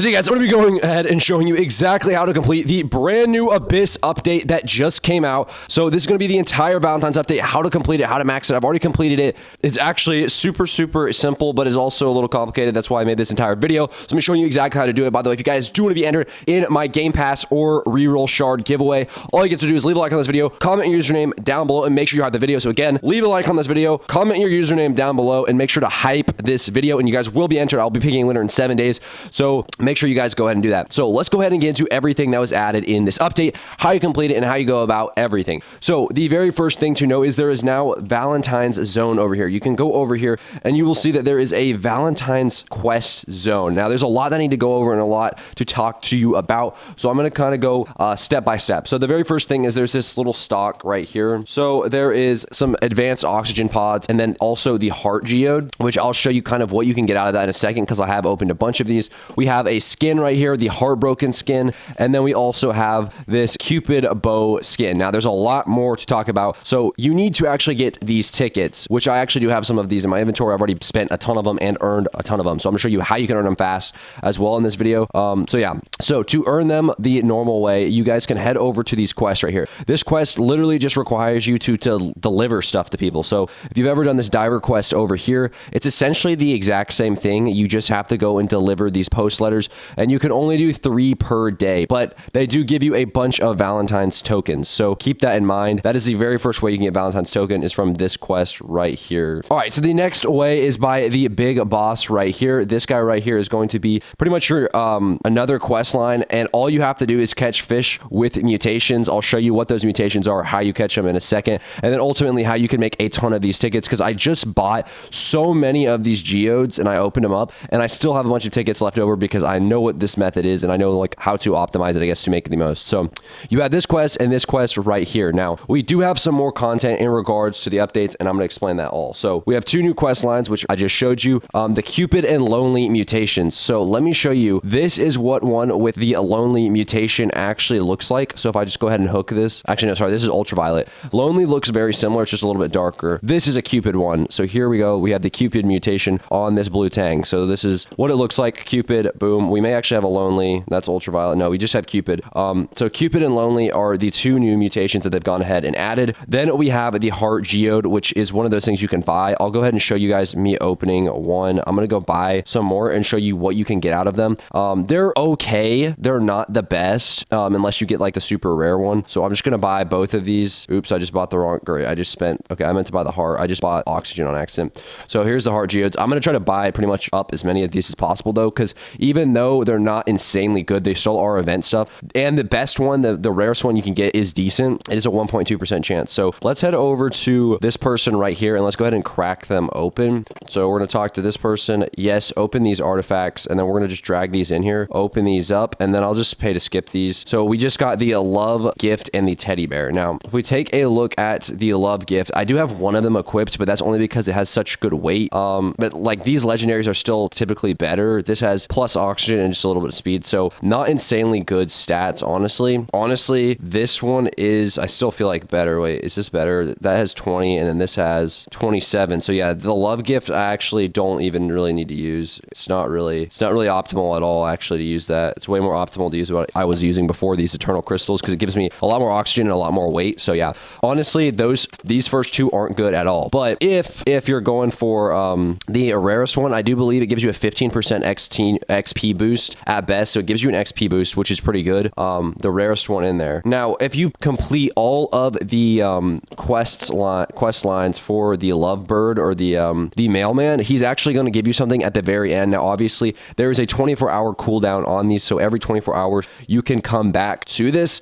Today, guys, I'm going to be going ahead and showing you exactly how to complete the brand new Abyss update that just came out. So this is going to be the entire Valentine's update, how to complete it, how to max it. I've already completed it. It's actually super simple, but it's also a little complicated. That's why I made this entire video. So I'm showing you exactly how to do it. By the way, if you guys do want to be entered in my Game Pass or Reroll Shard giveaway, all you get to do is leave a like on this video, comment your username down below, and make sure you have the video. So again, leave a like on this video, comment your username down below, and make sure to hype this video, and you guys will be entered. I'll be picking a winner in 7 days. So make sure you guys go ahead and do that. So let's go ahead and get into everything that was added in this update, how you complete it, and how you go about everything. So the very first thing to know is there is now Valentine's zone over here. You can go over here and you will see that there is a Valentine's quest zone. Now there's a lot that I need to go over and a lot to talk to you about. So I'm going to kind of go step by step. So the very first thing is there's this little stock right here. So there is some advanced oxygen pods and then also the heart geode, which I'll show you kind of what you can get out of that in a second because I have opened a bunch of these. We have a skin right here, the heartbroken skin, and then we also have this Cupid bow skin. Now there's a lot more to talk about. So you need to actually get these tickets, which I actually do have some of these in my inventory. I've already spent a ton of them and earned a ton of them. So I'm gonna show you how you can earn them fast as well in this video. So to earn them the normal way, you guys can head over to these quests right here. This quest literally just requires you to deliver stuff to people. So if you've ever done this diver quest over here, it's essentially the exact same thing. You just have to go and deliver these post letters, and you can only do 3 per day, but they do give you a bunch of Valentine's tokens. So keep that in mind. That is the very first way you can get Valentine's token is from this quest right here. All right, so the next way is by the big boss right here. This guy right here is going to be pretty much your another quest line, and all you have to do is catch fish with mutations. I'll show you what those mutations are, how you catch them in a second, and then ultimately how you can make a ton of these tickets, because I just bought so many of these geodes and I opened them up and I still have a bunch of tickets left over because I know what this method is and I know like how to optimize it, I guess, to make it the most. So you have this quest and this quest right here. Now we do have some more content in regards to the updates, and I'm going to explain that all. So we have 2 new quest lines, which I just showed you, the Cupid and Lonely mutations. So let me show you. This is what one with the Lonely mutation actually looks like. So if I just go ahead and hook this, actually no, sorry, this is ultraviolet. Lonely looks very similar, it's just a little bit darker. This is a Cupid one. So here we go. We have the Cupid mutation on this blue tang. So this is what it looks like. Cupid, boom. We may actually have a Lonely. That's ultraviolet. No, we just have Cupid. So Cupid and Lonely are the 2 new mutations that they've gone ahead and added. Then we have the heart geode, which is one of those things you can buy. I'll go ahead and show you guys me opening one. I'm going to go buy some more and show you what you can get out of them. They're okay. They're not the best unless you get like the super rare one. So I'm just going to buy both of these. Oops, I just bought the wrong, great. I just spent, okay, I meant to buy the heart. I just bought oxygen on accident. So here's the heart geodes. I'm going to try to buy pretty much up as many of these as possible though, because even though they're not insanely good, they still are event stuff. And the best one, the rarest one you can get is decent. It is a 1.2% chance. So let's head over to this person right here and let's go ahead and crack them open. So we're going to talk to this person. Yes, open these artifacts, and then we're going to just drag these in here, open these up, and then I'll just pay to skip these. So we just got the love gift and the teddy bear. Now, if we take a look at the love gift, I do have one of them equipped, but that's only because it has such good weight. But like these legendaries are still typically better. This has plus oxygen and just a little bit of speed. So not insanely good stats, honestly. Honestly, this one is, I still feel like better. Wait, is this better? That has 20 and then this has 27. So yeah, the love gift I actually don't even really need to use. It's not really optimal at all actually to use that. It's way more optimal to use what I was using before, these eternal crystals, because it gives me a lot more oxygen and a lot more weight. So yeah, honestly, these first 2 aren't good at all. But if you're going for the rarest one, I do believe it gives you a 15% XP boost at best. So it gives you an XP boost, which is pretty good. The rarest one in there. Now, if you complete all of the quest lines for the lovebird or the mailman, he's actually going to give you something at the very end. Now, obviously, there is a 24-hour cooldown on these, so every 24 hours you can come back to this.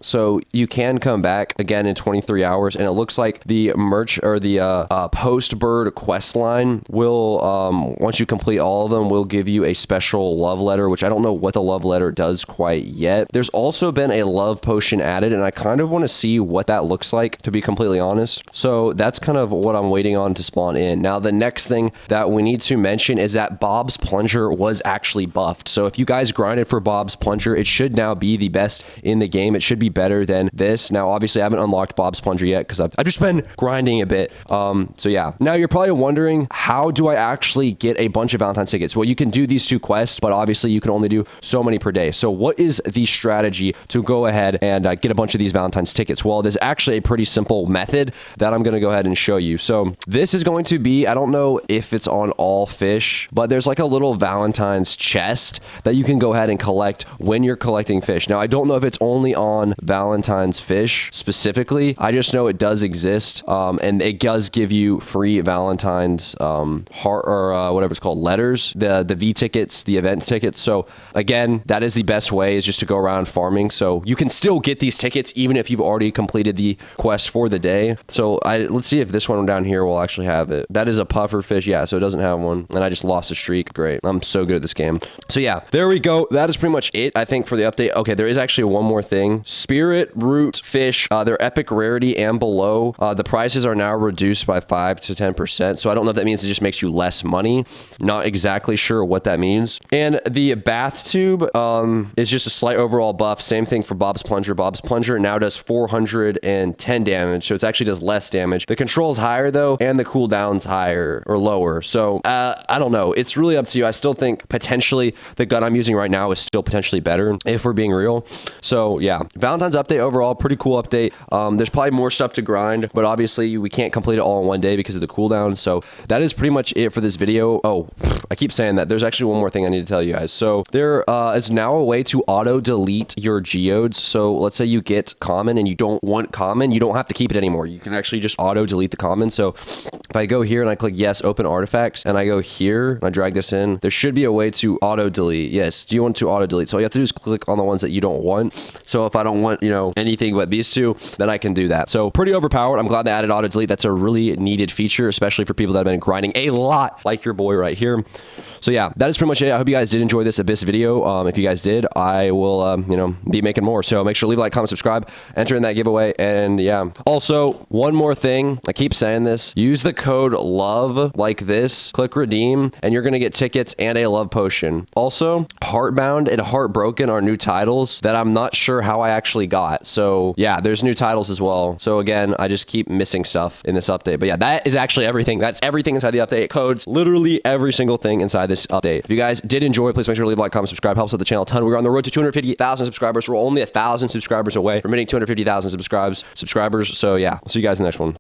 So you can come back again in 23 hours, and it looks like the merch or the post bird quest line will, once you complete all of them, will give you a special love letter, which I don't know what the love letter does quite yet. There's also been a love potion added, and I kind of want to see what that looks like, to be completely honest. So that's kind of what I'm waiting on to spawn in. Now, the next thing that we need to mention is that Bob's Plunger was actually buffed. So if you guys grinded for Bob's Plunger, it should now be the best in the game. It should be better than this. Now, obviously, I haven't unlocked Bob's Plunger yet because I've just been grinding a bit. So yeah. Now, you're probably wondering, how do I actually get a bunch of Valentine's tickets? Well, you can do these 2 quests quest, but obviously you can only do so many per day. So what is the strategy to go ahead and get a bunch of these Valentine's tickets? Well, there's actually a pretty simple method that I'm going to go ahead and show you. So this is going to be, I don't know if it's on all fish, but there's like a little Valentine's chest that you can go ahead and collect when you're collecting fish. Now, I don't know if it's only on Valentine's fish specifically. I just know it does exist, and it does give you free Valentine's heart or whatever it's called, letters, the V tickets, the event tickets. So again, that is the best way, is just to go around farming. So you can still get these tickets even if you've already completed the quest for the day. So let's see if this one down here will actually have it. That is a puffer fish. Yeah, so it doesn't have one. And I just lost a streak. Great. I'm so good at this game. So yeah, there we go. That is pretty much it, I think, for the update. Okay, there is actually one more thing. Spirit root fish, they're epic rarity and below. The prices are now reduced by 5 to 10%. So I don't know if that means it just makes you less money. Not exactly sure what that means. And the bath tube is just a slight overall buff. Same thing for Bob's Plunger. Bob's Plunger now does 410 damage, so it actually does less damage. The control's higher though, and the cooldown's higher or lower. So I don't know. It's really up to you. I still think potentially the gun I'm using right now is still potentially better if we're being real. So yeah, Valentine's update overall, pretty cool update. There's probably more stuff to grind, but obviously we can't complete it all in one day because of the cooldown. So that is pretty much it for this video. Oh, I keep saying that. There's actually one more thing I need to tell you guys. So there is now a way to auto delete your geodes. So let's say you get common and you don't want common, you don't have to keep it anymore. You can actually just auto delete the common. So if I go here and I click yes, open artifacts, and I go here and I drag this in, there should be a way to auto delete. Yes, do you want to auto delete? So all you have to do is click on the ones that you don't want. So if I don't want, you know, anything but these two, then I can do that. So pretty overpowered. I'm glad they added auto delete. That's a really needed feature, especially for people that have been grinding a lot like your boy right here. So yeah, that is pretty much it. I hope you guys did enjoy this Abyss video. If you guys did, I will, you know, be making more. So make sure to leave a like, comment, subscribe, enter in that giveaway. And yeah, also one more thing. I keep saying this. Use the code LOVE like this. Click redeem, and you're going to get tickets and a love potion. Also, Heartbound and Heartbroken are new titles that I'm not sure how I actually got. So yeah, there's new titles as well. So again, I just keep missing stuff in this update. But yeah, that is actually everything. That's everything inside the update. Codes, literally every single thing inside this update. If you guys did enjoy, please make sure to leave a like, comment, subscribe. Helps out the channel a ton. We're on the road to 250,000 subscribers. We're only 1,000 subscribers away from hitting 250,000 subscribers. So yeah, I'll see you guys in the next one.